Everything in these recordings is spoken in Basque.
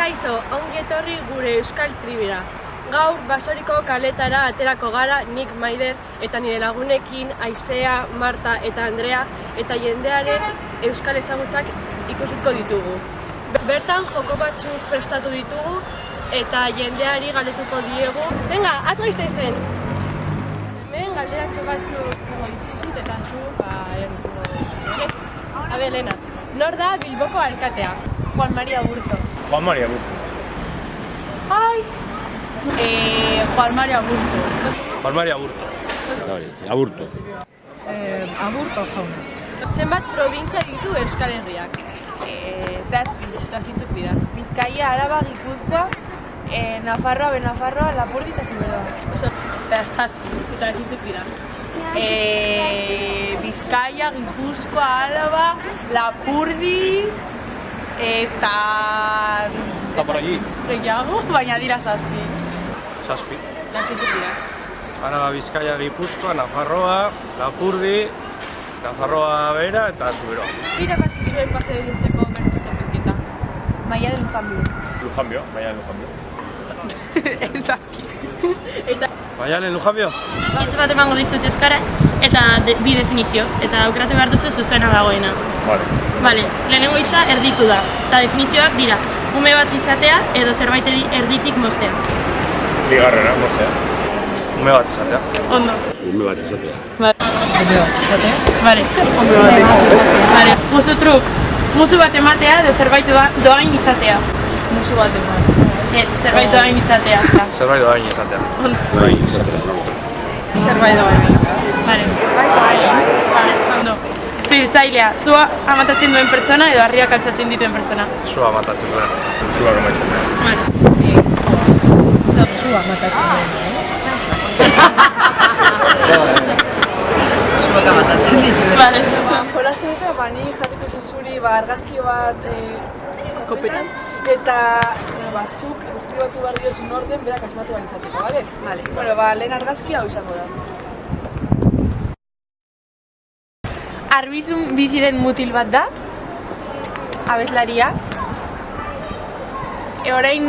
Kaixo, ongi etorri gure Euskal Tribira. Gaur Basoriko kaletara aterako gara nik Maider eta nire lagunekin Aizea, Marta eta Andrea eta jendearen euskal ezagutzak ikusiko ditugu. Bertan joko batzuk prestatu ditugu eta jendeari galdetuko diegu. Venga, az gaiztezen! Hemen galderatxo batzuk txongo dizkizut eta zu, erantzungo dizkizut. Lena, nor da Bilboko alkatea? Juan María Aburto. Juan María Aburto. Ay. Juan María Aburto. Juan María Aburto. Aburto. Aburto jauna. Zenbat probintzia ditu Euskal Herriak? Zazpi. Eta zintzuk dira. Bizkaia, Araba, Gipuzkoa, Nafarroa, Benafarroa, Lapurdi eta Zuberoa. Zazpi. Eta zintzuk dira. Bizkaia, Gipuzkoa, Araba, Lapurdi eta... Está por allí. Gehiago, baina dira zazpi. Zazpi. Eta zintzuk dira. Araba, Bizkaia, Gipuzkoa, Nafarroa, Lapurdi, Nafarroa Bera eta Zuberoa. Irabazti zuen pase den urteko bertso txapelketa. Maia de Lujambio. Lujambio, Maialen Lujambio. Ez daki. Eta Maialen Lujambio? Hitz bat emango dizut euskaraz eta bi definizio, eta aukeratu behar duzu zuzena dagoena. Vale, lehenengo hitza erditu da, eta definizioak dira ume bat izatea edo zerbait erditik moztea. Bigarrena, mostea. Ume bat izatea. Ondo. Ume bat izatea. Ume bat izatea? Vale. Ume bat izatea. Vale. Musu truk. Musu bat ematea edo zerbait doain izatea. Musu bat ematea. Ez, zerbait doain izatea. Zerbait doain izatea. Doain izatea. Zerbait doain. Vale. Vale, ondo. Zuhiltzailea, zua amatatzen duen pertsona edo harriak altxatzen dituen pertsona. Zua matatzen duen. Zua gomaitzen duen. Vale. Zua matatzen duen. Zuak amatatzen dituen. Vale. Jolasen eta bani jateko zuzuri argazki bat kopetan. eta zuk eskribatu behar diozun orden berak asmatu behar izateko, bale? Vale. Bueno, lehen argazki hau izango da. Arbizun biziren mutil bat da, abeslaria. Orain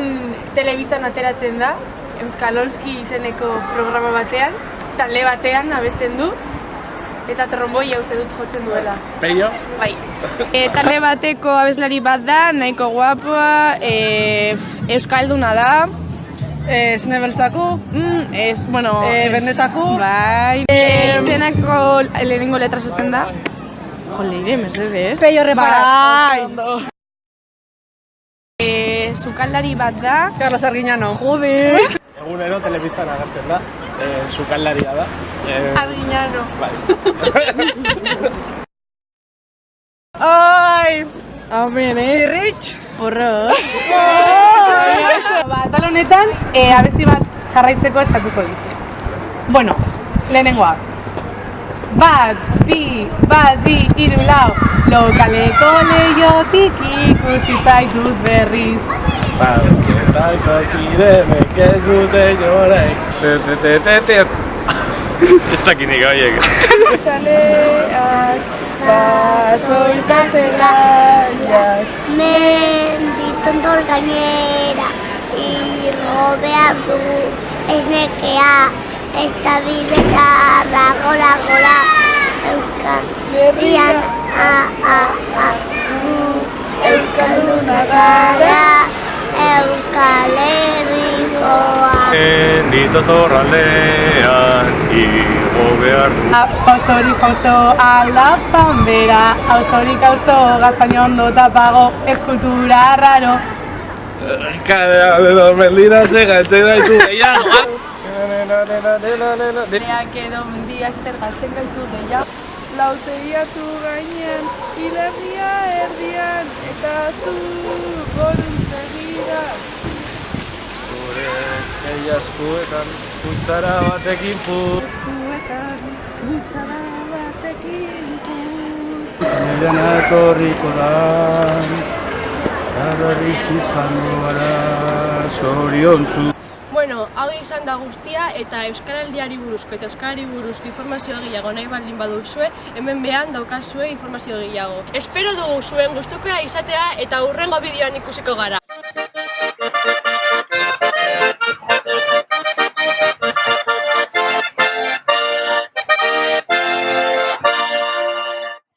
telebistan ateratzen da, Euskalonski izeneko programa batean, talde batean abesten du, eta tromboia uste dut jotzen duela. Peio? Bai. Talde bateko abeslari bat da, nahiko guapoa, euskalduna da. Zine beltzako, Bueno... bendetako. Bai. Izenako lehenengo letras ezten da. Joleire, mesedez. Peio repara. Bai. Sukaldari bat da. Carlos Arguiñano. Jode! Egunero telebistan agertzen da. Sukaldaria da. Arguiñano. Bai. Ai! Amen, Irritx! Porro! Tal honetan, abesti bat jarraitzeko eskatuko dizu. Bueno, lehenengoa. Bat, bi, hiru, lau. Lokaleko lehiotik ikusi zaitut berriz. Balketako zirenek ez dute joreik. Ez dakinik haiek. Zaleak, basoita zelaiak. Menditondor gainera, irgo behar du, ez nekea, ez da bide txarra, gora, Euskal Herrian, Euskalduna gara, Euskal Herrikoa. Menditotorraldean igo behar du. Pausorik pauso alapan bera, pausorik pauso gaztaino ondo tapago, eskultura raro. Kadea edo mendiratzen gaitzen daitu gehiago. Beak edo mendiak zer galtzen gaitu gehiago. Lautegiatu gainean, hilerria erdian, eta zu goruntz begira. Gure egia eskuetan, kutsara batekin putz. Nirean etorriko da, berriz izango gara, zoriontzu. Bueno, hau izan da guztia eta Euskaraldiari buruzko eta Euskarari buruzko informazio gehiago nahi baldin baduzue, hemen behan daukazue informazio gehiago. Espero dugu zuen gustukoa izatea eta hurrengo bideoan ikusiko gara.